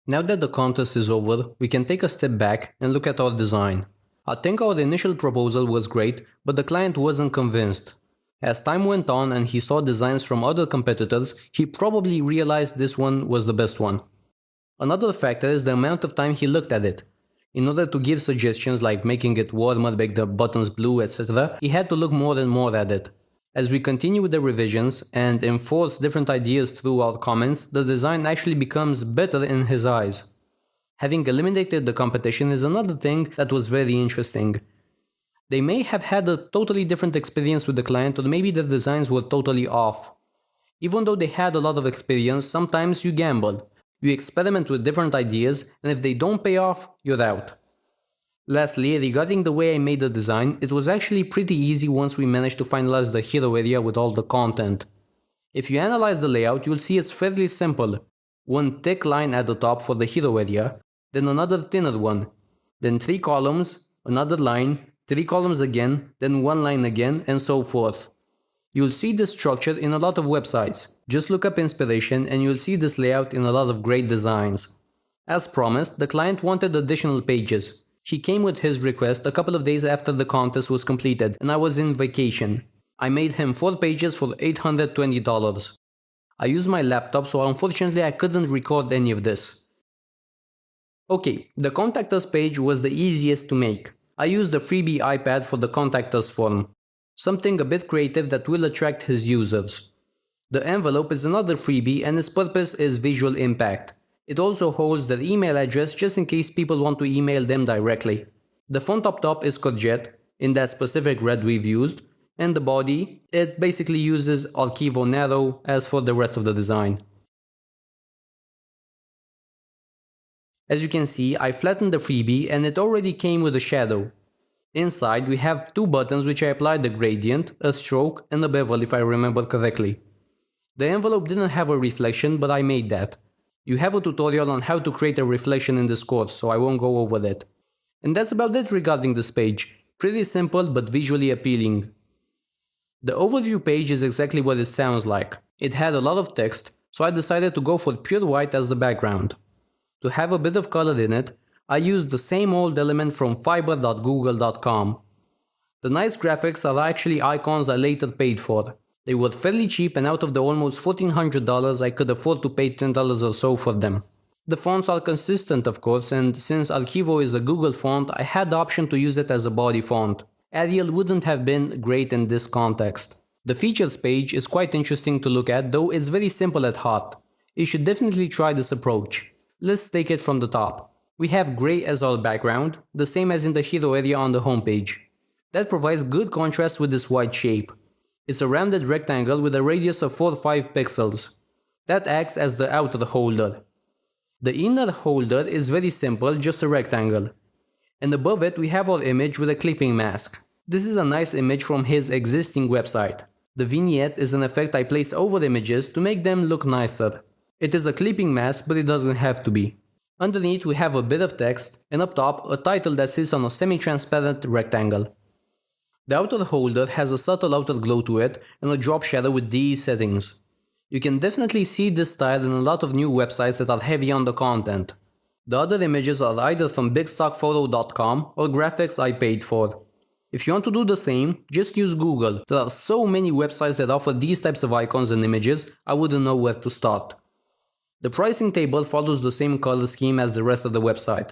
Now that the contest is over, we can take a step back and look at our design. I think our initial proposal was great, but the client wasn't convinced. As time went on and he saw designs from other competitors, he probably realized this one was the best one. Another factor is the amount of time he looked at it. In order to give suggestions like making it warmer, make the buttons blue, etc., he had to look more and more at it. As we continue with the revisions and enforce different ideas through our comments, the design actually becomes better in his eyes. Having eliminated the competition is another thing that was very interesting. They may have had a totally different experience with the client, or maybe the designs were totally off. Even though they had a lot of experience, sometimes you gamble. You experiment with different ideas, and if they don't pay off, you're out. Lastly, regarding the way I made the design, it was actually pretty easy once we managed to finalize the hero area with all the content. If you analyze the layout, you'll see it's fairly simple. One thick line at the top for the hero area, then another thinner one, then 3 columns, another line, 3 columns again, then 1 line again, and so forth. You'll see this structure in a lot of websites. Just look up inspiration and you'll see this layout in a lot of great designs. As promised, the client wanted additional pages. He came with his request a couple of days after the contest was completed and I was in vacation. I made him 4 pages for $820. I used my laptop, so unfortunately I couldn't record any of this. Okay, the Contact Us page was the easiest to make. I used the freebie iPad for the Contact Us form. Something a bit creative that will attract his users. The envelope is another freebie and its purpose is visual impact. It also holds their email address just in case people want to email them directly. The font up top is Courgette, in that specific red we've used, and the body, it basically uses Archivo Narrow as for the rest of the design. As you can see, I flattened the freebie and it already came with a shadow. Inside we have 2 buttons which I applied the gradient, a stroke and a bevel if I remember correctly. The envelope didn't have a reflection, but I made that. You have a tutorial on how to create a reflection in this course, so I won't go over that. And that's about it regarding this page. Pretty simple but visually appealing. The overview page is exactly what it sounds like. It had a lot of text, so I decided to go for pure white as the background. To have a bit of color in it, I used the same old element from fiber.google.com. The nice graphics are actually icons I later paid for. They were fairly cheap, and out of the almost $1,400 I could afford to pay $10 or so for them. The fonts are consistent of course, and since Archivo is a Google font, I had the option to use it as a body font. Arial wouldn't have been great in this context. The features page is quite interesting to look at, though it's very simple at heart. You should definitely try this approach. Let's take it from the top. We have grey as our background, the same as in the hero area on the homepage. That provides good contrast with this white shape. It's a rounded rectangle with a radius of 4-5 pixels. That acts as the outer holder. The inner holder is very simple, just a rectangle. And above it we have our image with a clipping mask. This is a nice image from his existing website. The vignette is an effect I place over images to make them look nicer. It is a clipping mask, but it doesn't have to be. Underneath we have a bit of text, and up top a title that sits on a semi-transparent rectangle. The outer holder has a subtle outer glow to it and a drop shadow with these settings. You can definitely see this style in a lot of new websites that are heavy on the content. The other images are either from bigstockphoto.com or graphics I paid for. If you want to do the same, just use Google. There are so many websites that offer these types of icons and images, I wouldn't know where to start. The pricing table follows the same color scheme as the rest of the website.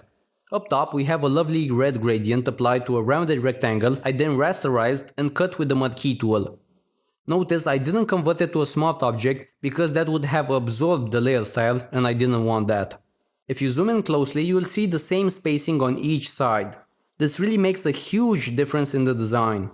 Up top we have a lovely red gradient applied to a rounded rectangle I then rasterized and cut with the marquee tool. Notice I didn't convert it to a smart object because that would have absorbed the layer style and I didn't want that. If you zoom in closely, you will see the same spacing on each side. This really makes a huge difference in the design.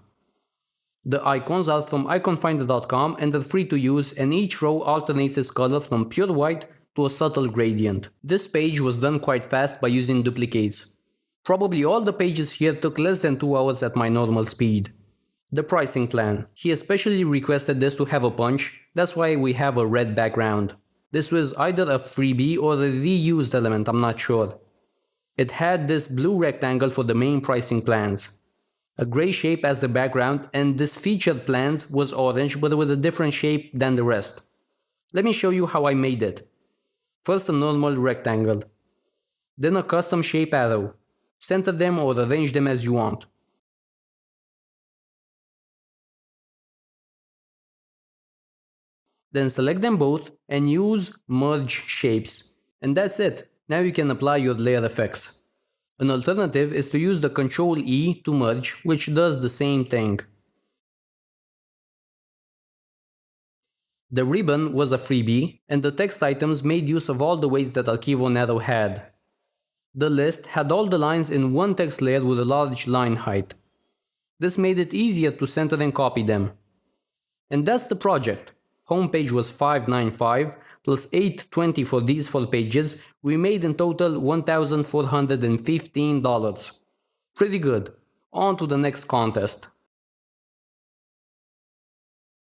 The icons are from iconfinder.com and are free to use, and each row alternates its color from pure white to a subtle gradient. This page was done quite fast by using duplicates. Probably all the pages here took less than 2 hours at my normal speed. The pricing plan. He especially requested this to have a punch, that's why we have a red background. This was either a freebie or a reused element, I'm not sure. It had this blue rectangle for the main pricing plans. A grey shape as the background, and this featured plans was orange but with a different shape than the rest. Let me show you how I made it. First a normal rectangle. then a custom shape arrow. Center them or arrange them as you want. Then select them both and use Merge Shapes. And that's it. Now you can apply your layer effects. An alternative is to use the Ctrl E to merge, which does the same thing. The ribbon was a freebie, and the text items made use of all the weights that Archivo Nero had. The list had all the lines in one text layer with a large line height. This made it easier to center and copy them. And that's the project. Homepage was $595 plus $820 for these 4 pages. We made in total $1,415. Pretty good. On to the next contest.